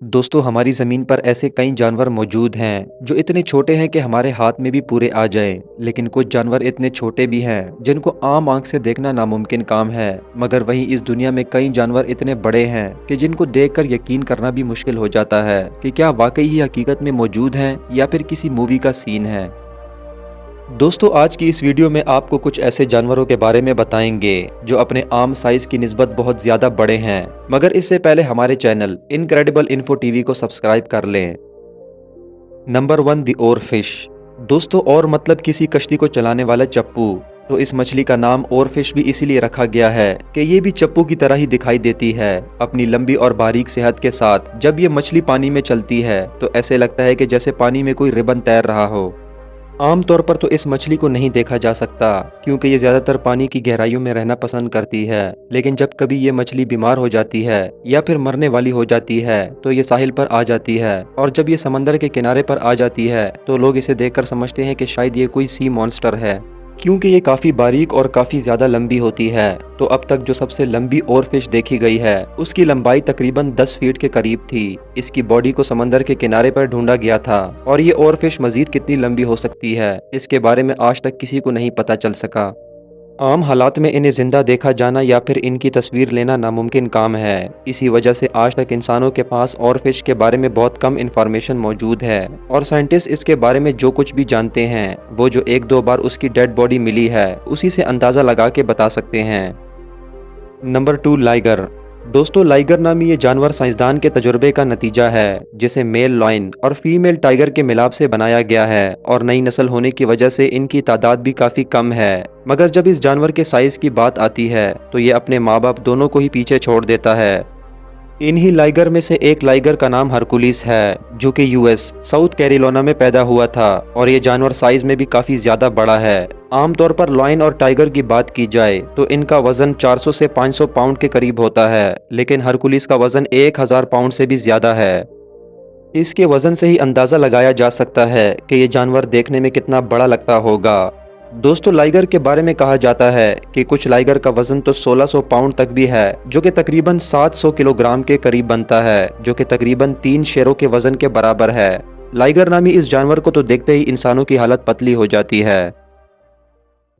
दोस्तों, हमारी ज़मीन पर ऐसे कई जानवर मौजूद हैं जो इतने छोटे हैं कि हमारे हाथ में भी पूरे आ जाएं। लेकिन कुछ जानवर इतने छोटे भी हैं जिनको आम आंख से देखना नामुमकिन काम है। मगर वहीं इस दुनिया में कई जानवर इतने बड़े हैं कि जिनको देखकर यकीन करना भी मुश्किल हो जाता है कि क्या वाकई ही हकीकत में मौजूद हैं या फिर किसी मूवी का सीन है। दोस्तों, आज की इस वीडियो में आपको कुछ ऐसे जानवरों के बारे में बताएंगे जो अपने आम साइज की निस्बत बहुत ज़्यादा बड़े हैं। मगर इससे पहले हमारे चैनल इनक्रेडिबल इन्फो टीवी को सब्सक्राइब कर लें। Number 1, the oar fish. दोस्तों, और मतलब किसी कश्ती को चलाने वाला चप्पू। तो इस मछली का नाम ओर फिश भी इसीलिए रखा गया है कि ये भी चप्पू की तरह ही दिखाई देती है। अपनी लंबी और बारीक सेहत के साथ जब ये मछली पानी में चलती है तो ऐसे लगता है कि जैसे पानी में कोई रिबन तैर रहा हो। आमतौर पर तो इस मछली को नहीं देखा जा सकता क्योंकि ये ज़्यादातर पानी की गहराइयों में रहना पसंद करती है। लेकिन जब कभी ये मछली बीमार हो जाती है या फिर मरने वाली हो जाती है तो ये साहिल पर आ जाती है, और जब ये समंदर के किनारे पर आ जाती है तो लोग इसे देखकर समझते हैं कि शायद ये कोई सी मॉन्स्टर है, क्योंकि ये काफ़ी बारीक और काफ़ी ज़्यादा लंबी होती है। तो अब तक जो सबसे लंबी ओर फिश देखी गई है उसकी लंबाई तकरीबन 10 फीट के करीब थी। इसकी बॉडी को समंदर के किनारे पर ढूंढा गया था, और ये ओर फिश मजीद कितनी लंबी हो सकती है इसके बारे में आज तक किसी को नहीं पता चल सका। आम हालात में इन्हें जिंदा देखा जाना या फिर इनकी तस्वीर लेना नामुमकिन काम है। इसी वजह से आज तक इंसानों के पास और फिश के बारे में बहुत कम इंफॉर्मेशन मौजूद है, और साइंटिस्ट इसके बारे में जो कुछ भी जानते हैं वो जो एक दो बार उसकी डेड बॉडी मिली है उसी से अंदाज़ा लगा के बता सकते हैं। Number 2, liger. दोस्तों, लाइगर नामी ये जानवर साइंसदान के तजुर्बे का नतीजा है जिसे मेल लॉयन और फीमेल टाइगर के मिलाप से बनाया गया है, और नई नस्ल होने की वजह से इनकी तादाद भी काफ़ी कम है। मगर जब इस जानवर के साइज़ की बात आती है तो ये अपने माँ बाप दोनों को ही पीछे छोड़ देता है। इन्हीं लाइगर में से एक लाइगर का नाम हरकुलिस है जो कि यूएस साउथ कैरोलिना में पैदा हुआ था, और ये जानवर साइज में भी काफ़ी ज़्यादा बड़ा है। आमतौर पर लायन और टाइगर की बात की जाए तो इनका वजन 400 से 500 पाउंड के करीब होता है, लेकिन हरकुलिस का वजन 1000 पाउंड से भी ज़्यादा है। इसके वजन से ही अंदाज़ा लगाया जा सकता है कि ये जानवर देखने में कितना बड़ा लगता होगा। दोस्तों, लाइगर के बारे में कहा जाता है कि कुछ लाइगर का वजन तो 1600 पाउंड तक भी है, जो कि तकरीबन 700 किलोग्राम के करीब बनता है, जो कि तकरीबन 3 शेरों के वजन के बराबर है। लाइगर नामी इस जानवर को तो देखते ही इंसानों की हालत पतली हो जाती है।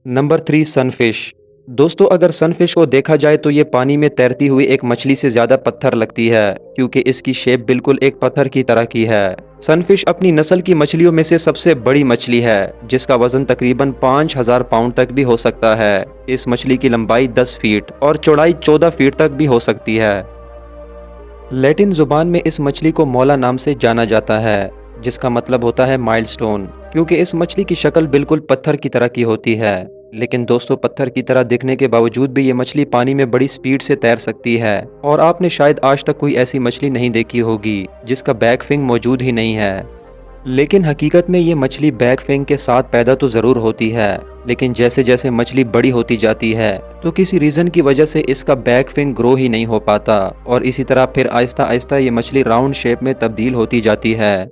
Number 3, sunfish. दोस्तों, अगर सनफिश को देखा जाए तो ये पानी में तैरती हुई एक मछली से ज़्यादा पत्थर लगती है, क्योंकि इसकी शेप बिल्कुल एक पत्थर की तरह की है। सनफिश अपनी नस्ल की मछलियों में से सबसे बड़ी मछली है जिसका वजन तकरीबन 5000 पाउंड तक भी हो सकता है। इस मछली की लंबाई 10 फीट और चौड़ाई 14 फीट तक भी हो सकती है। लैटिन जुबान में इस मछली को मौला नाम से जाना जाता है, जिसका मतलब होता है माइलस्टोन, क्योंकि इस मछली की शक्ल बिल्कुल पत्थर की तरह की होती है। लेकिन दोस्तों, पत्थर की तरह दिखने के बावजूद भी ये मछली पानी में बड़ी स्पीड से तैर सकती है, और आपने शायद आज तक कोई ऐसी मछली नहीं देखी होगी जिसका बैक फिंग मौजूद ही नहीं है। लेकिन हकीकत में ये मछली बैक फिंग के साथ पैदा तो ज़रूर होती है, लेकिन जैसे जैसे मछली बड़ी होती जाती है तो किसी रीज़न की वजह से इसका बैक फिंग ग्रो ही नहीं हो पाता, और इसी तरह फिर आहिस्ता आहिस्ता ये मछली राउंड शेप में तब्दील होती जाती है।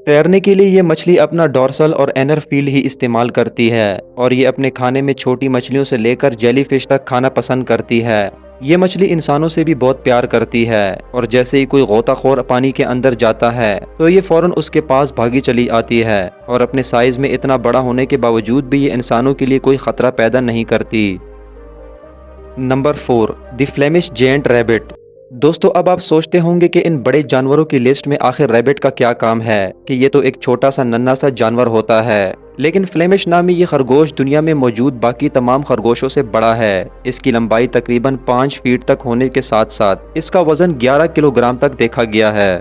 तैरने के लिए ये मछली अपना डॉर्सल और एनर फील ही इस्तेमाल करती है, और ये अपने खाने में छोटी मछलियों से लेकर जेलीफिश तक खाना पसंद करती है। ये मछली इंसानों से भी बहुत प्यार करती है, और जैसे ही कोई गोताखोर पानी के अंदर जाता है तो ये फौरन उसके पास भागी चली आती है, और अपने साइज में इतना बड़ा होने के बावजूद भी ये इंसानों के लिए कोई खतरा पैदा नहीं करती। Number 4, the Flemish giant rabbit. दोस्तों, अब आप सोचते होंगे कि इन बड़े जानवरों की लिस्ट में आखिर रैबिट का क्या काम है, कि ये तो एक छोटा सा नन्हा सा जानवर होता है। लेकिन फ्लेमिश नामी ये खरगोश दुनिया में मौजूद बाकी तमाम खरगोशों से बड़ा है। इसकी लंबाई तकरीबन 5 फीट तक होने के साथ साथ इसका वजन 11 किलोग्राम तक देखा गया है,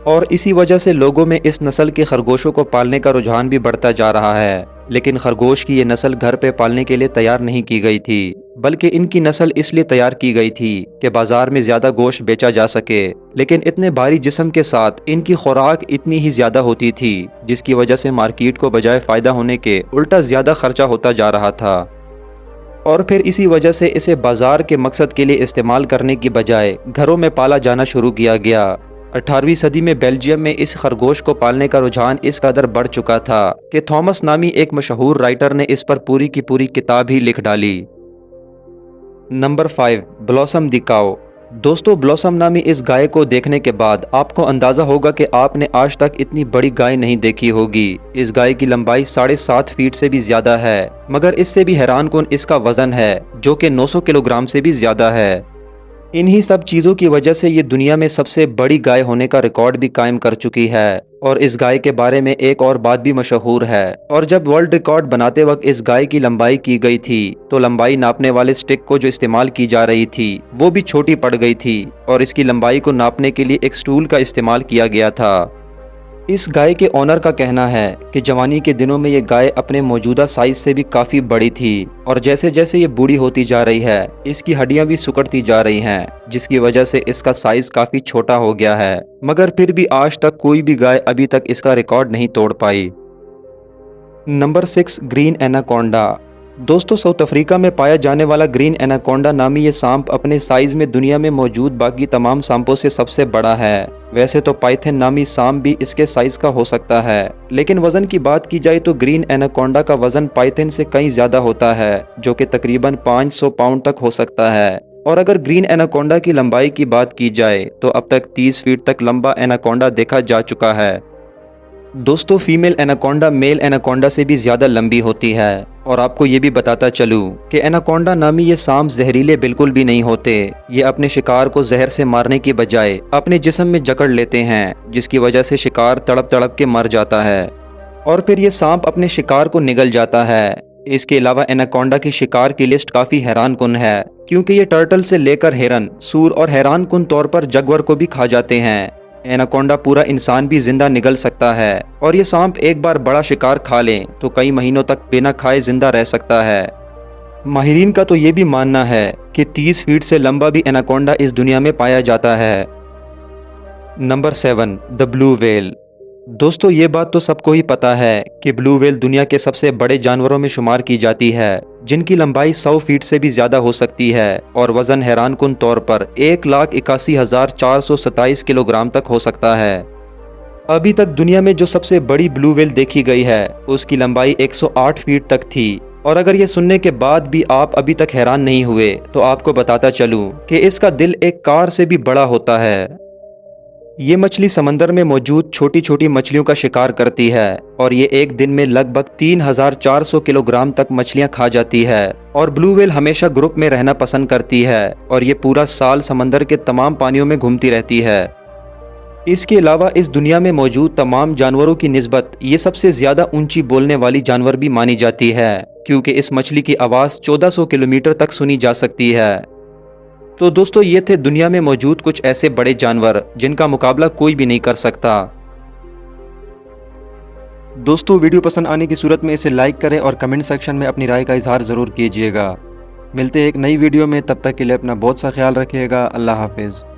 और इसी वजह से लोगों में इस नस्ल के खरगोशों को पालने का रुझान भी बढ़ता जा रहा है। लेकिन खरगोश की ये नस्ल घर पे पालने के लिए तैयार नहीं की गई थी, बल्कि इनकी नस्ल इसलिए तैयार की गई थी कि बाजार में ज़्यादा गोश्त बेचा जा सके। लेकिन इतने भारी जिस्म के साथ इनकी खुराक इतनी ही ज़्यादा होती थी, जिसकी वजह से मार्केट को बजाय फ़ायदा होने के उल्टा ज़्यादा खर्चा होता जा रहा था, और फिर इसी वजह से इसे बाजार के मकसद के लिए इस्तेमाल करने की बजाय घरों में पाला जाना शुरू किया गया। 18वीं सदी में बेल्जियम में इस खरगोश को पालने का रुझान इस कदर बढ़ चुका था कि थॉमस नामी एक मशहूर राइटर ने इस पर पूरी की पूरी किताब ही लिख डाली। नंबर 5, ब्लॉसम द काऊ। दोस्तों ब्लॉसम नामी इस गाय को देखने के बाद आपको अंदाजा होगा कि आपने आज तक इतनी बड़ी गाय नहीं देखी होगी। इस गाय की लंबाई 7.5 फीट से भी ज्यादा है, मगर इससे भी हैरान कुन इसका वजन है जो कि 900 किलोग्राम से भी ज्यादा है। इन्हीं सब चीज़ों की वजह से ये दुनिया में सबसे बड़ी गाय होने का रिकॉर्ड भी कायम कर चुकी है। और इस गाय के बारे में एक और बात भी मशहूर है। और जब वर्ल्ड रिकॉर्ड बनाते वक्त इस गाय की लंबाई की गई थी तो लंबाई नापने वाले स्टिक को जो इस्तेमाल की जा रही थी वो भी छोटी पड़ गई थी और इसकी लंबाई को नापने के लिए एक स्टूल का इस्तेमाल किया गया था। इस गाय के ओनर का कहना है कि जवानी के दिनों में ये गाय अपने मौजूदा साइज से भी काफ़ी बड़ी थी और जैसे जैसे ये बूढ़ी होती जा रही है इसकी हड्डियां भी सिकुड़ती जा रही हैं, जिसकी वजह से इसका साइज काफ़ी छोटा हो गया है। मगर फिर भी आज तक कोई भी गाय अभी तक इसका रिकॉर्ड नहीं तोड़ पाई। Number 6, green anaconda. दोस्तों साउथ अफ्रीका में पाया जाने वाला ग्रीन एनाकोंडा नामी ये सांप अपने साइज में दुनिया में मौजूद बाकी तमाम सांपों से सबसे बड़ा है। वैसे तो पाइथन नामी सांप भी इसके साइज का हो सकता है, लेकिन वजन की बात की जाए तो ग्रीन एनाकोंडा का वजन पाइथन से कहीं ज्यादा होता है, जो कि तकरीबन 500 पाउंड तक हो सकता है। और अगर ग्रीन एनाकोंडा की लंबाई की बात की जाए तो अब तक 30 फीट तक लंबा एनाकोंडा देखा जा चुका है। दोस्तों फीमेल एनाकोंडा मेल एनाकोंडा से भी ज़्यादा लंबी होती है। और आपको ये भी बताता चलूँ कि एनाकोंडा नामी ये सांप जहरीले बिल्कुल भी नहीं होते। ये अपने शिकार को जहर से मारने की बजाय अपने जिस्म में जकड़ लेते हैं, जिसकी वजह से शिकार तड़प तड़प के मर जाता है और फिर ये सांप अपने शिकार को निगल जाता है। इसके अलावा एनाकोंडा की शिकार की लिस्ट काफ़ी हैरान कुन है, क्योंकि ये टर्टल से लेकर हिरन, सूर और हैरान कुन तौर पर जगवर को भी खा जाते हैं। एनाकोंडा पूरा इंसान भी जिंदा निगल सकता है और ये सांप एक बार बड़ा शिकार खा ले तो कई महीनों तक बिना खाए जिंदा रह सकता है। माहिरीन का तो ये भी मानना है कि 30 फीट से लंबा भी एनाकोंडा इस दुनिया में पाया जाता है। Number 7, the blue whale. दोस्तों ये बात तो सबको ही पता है कि ब्लू व्हेल दुनिया के सबसे बड़े जानवरों में शुमार की जाती है, जिनकी लंबाई 100 फीट से भी ज्यादा हो सकती है और वजन हैरान कुन तौर पर 1,81,427 किलोग्राम तक हो सकता है। अभी तक दुनिया में जो सबसे बड़ी ब्लू व्हेल देखी गई है उसकी लंबाई 108 फीट तक थी। और अगर ये सुनने के बाद भी आप अभी तक हैरान नहीं हुए तो आपको बताता चलूं कि इसका दिल एक कार से भी बड़ा होता है। ये मछली समंदर में मौजूद छोटी छोटी मछलियों का शिकार करती है और ये एक दिन में लगभग 3,400 किलोग्राम तक मछलियां खा जाती है। और ब्लू व्हेल हमेशा ग्रुप में रहना पसंद करती है और ये पूरा साल समंदर के तमाम पानियों में घूमती रहती है। इसके अलावा इस दुनिया में मौजूद तमाम जानवरों की निस्बत ये सबसे ज्यादा ऊंची बोलने वाली जानवर भी मानी जाती है, क्योंकि इस मछली की आवाज़ 1400 किलोमीटर तक सुनी जा सकती है। तो दोस्तों ये थे दुनिया में मौजूद कुछ ऐसे बड़े जानवर जिनका मुकाबला कोई भी नहीं कर सकता। दोस्तों वीडियो पसंद आने की सूरत में इसे लाइक करें और कमेंट सेक्शन में अपनी राय का इजहार ज़रूर कीजिएगा। मिलते हैं एक नई वीडियो में, तब तक के लिए अपना बहुत सा ख्याल रखिएगा। अल्लाह हाफिज़।